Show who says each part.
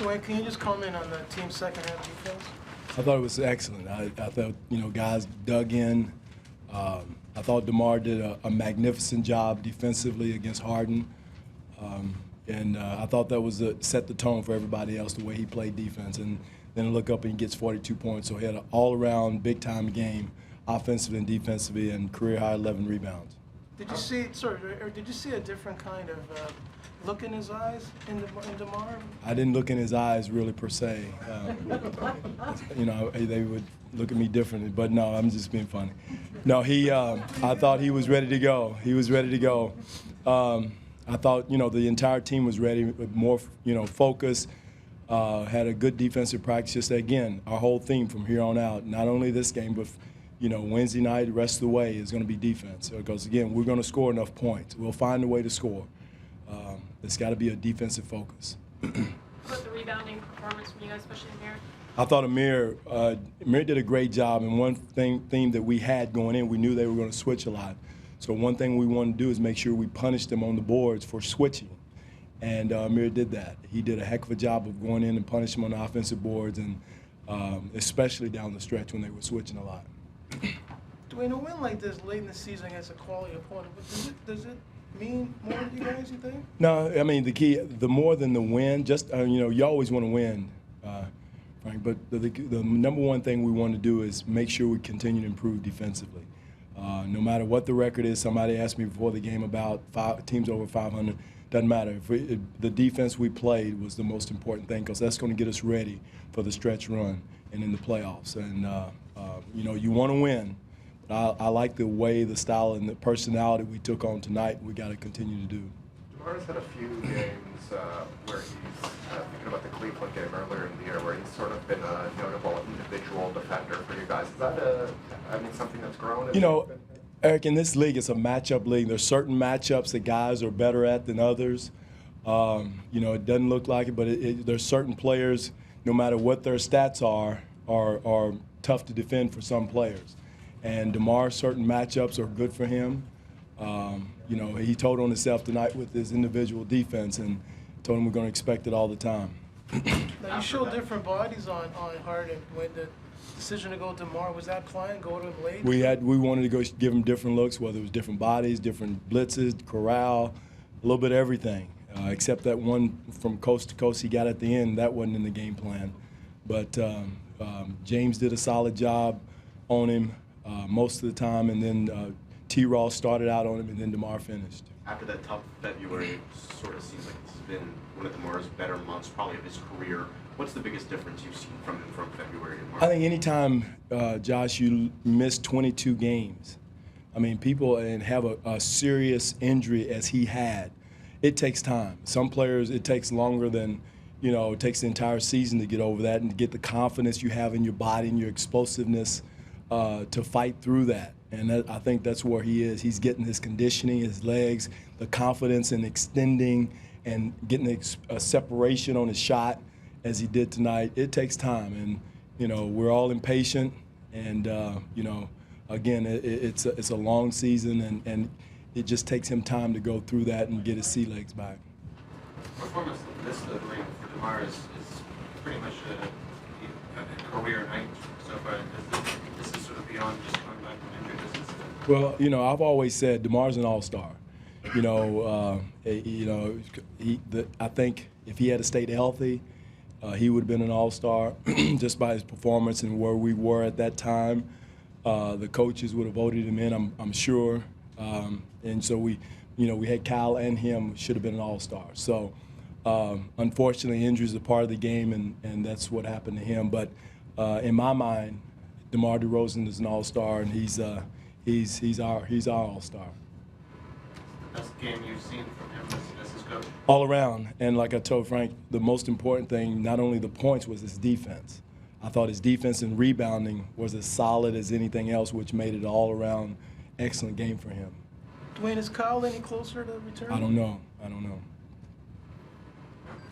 Speaker 1: Dwane, can you just comment on the team's second half defense?
Speaker 2: I thought it was excellent. I thought, guys dug in. I thought DeMar did a magnificent job defensively against Harden. And I thought that was set the tone for everybody else, the way he played defense. And then I look up and he gets 42 points. So he had an all-around big-time game, offensively and defensively, and career-high 11 rebounds.
Speaker 1: Did you see a different kind of look in his eyes in DeMar?
Speaker 2: I didn't look in his eyes really per se. They would look at me differently, but no, I'm just being funny. No, I thought he was ready to go. He was ready to go. I thought, the entire team was ready, more, focused, had a good defensive practice. Just again, our whole theme from here on out, not only this game, but Wednesday night, the rest of the way is going to be defense. Because again, we're going to score enough points. We'll find a way to score. It's got to be a defensive focus.
Speaker 3: About the rebounding performance from you guys, especially Amir?
Speaker 2: I thought Amir did a great job. And one theme that we had going in, we knew they were going to switch a lot. So one thing we wanted to do is make sure we punished them on the boards for switching. And Amir did that. He did a heck of a job of going in and punishing them on the offensive boards, and especially down the stretch when they were switching a lot.
Speaker 1: Dwane, a win like this late in the season against a quality opponent, does it mean more to you guys, you think?
Speaker 2: No, I mean, the more than the win, just, you always want to win, Frank, but the number one thing we want to do is make sure we continue to improve defensively. No matter what the record is, somebody asked me before the game about teams over 500. Doesn't matter. The defense we played was the most important thing, because that's going to get us ready for the stretch run and in the playoffs. And, you want to win. I like the way, the style, and the personality we took on tonight. We got to continue to do.
Speaker 4: DeMar's had a few games where he's thinking about the Cleveland game earlier in the year, where he's sort of been a notable individual defender for you guys. Is that something that's grown?
Speaker 2: Eric, in this league, it's a matchup league. There's certain matchups that guys are better at than others. It doesn't look like it, but there's certain players, no matter what their stats are tough to defend for some players. And DeMar, certain matchups are good for him. He told on himself tonight with his individual defense, and told him we're going to expect it all the time.
Speaker 1: Now, you showed different bodies on Harden. When the decision to go to DeMar, was that plan, go to him late?
Speaker 2: We wanted to go give him different looks, whether it was different bodies, different blitzes, corral, a little bit of everything, except that one from coast to coast he got at the end. That wasn't in the game plan. But James did a solid job on him most of the time, and then T-Ross started out on him, and then DeMar finished.
Speaker 5: After that tough February, it sort of seems like this has been one of DeMar's better months, probably of his career. What's the biggest difference you've seen from him from February to March?
Speaker 2: I think anytime, Josh, you miss 22 games, people and have a serious injury as he had, it takes time. Some players, it takes longer than, it takes the entire season to get over that and to get the confidence you have in your body and your explosiveness to fight through that. And I think that's where he is. He's getting his conditioning, his legs, the confidence in extending and getting a separation on his shot as he did tonight. It takes time, and we're all impatient. And again, it's a long season, and it just takes him time to go through that and get his sea legs back.
Speaker 6: Performance this ring for DeMar is pretty much a career night so far. This is sort of beyond just coming back from injury.
Speaker 2: Well, I've always said DeMar's an all-star. I think if he had stayed healthy, he would have been an all-star just by his performance and where we were at that time. The coaches would have voted him in, I'm sure. And so we had Kyle and him should have been an all-star. So unfortunately, injuries are part of the game, and that's what happened to him. But in my mind, DeMar DeRozan is an all-star, and he's our all-star.
Speaker 6: Best game you've seen from him as his coach?
Speaker 2: All around, and like I told Frank, the most important thing, not only the points, was his defense. I thought his defense and rebounding was as solid as anything else, which made it an all-around excellent game for him.
Speaker 1: Dwane, is Kyle any closer to return?
Speaker 2: I don't know.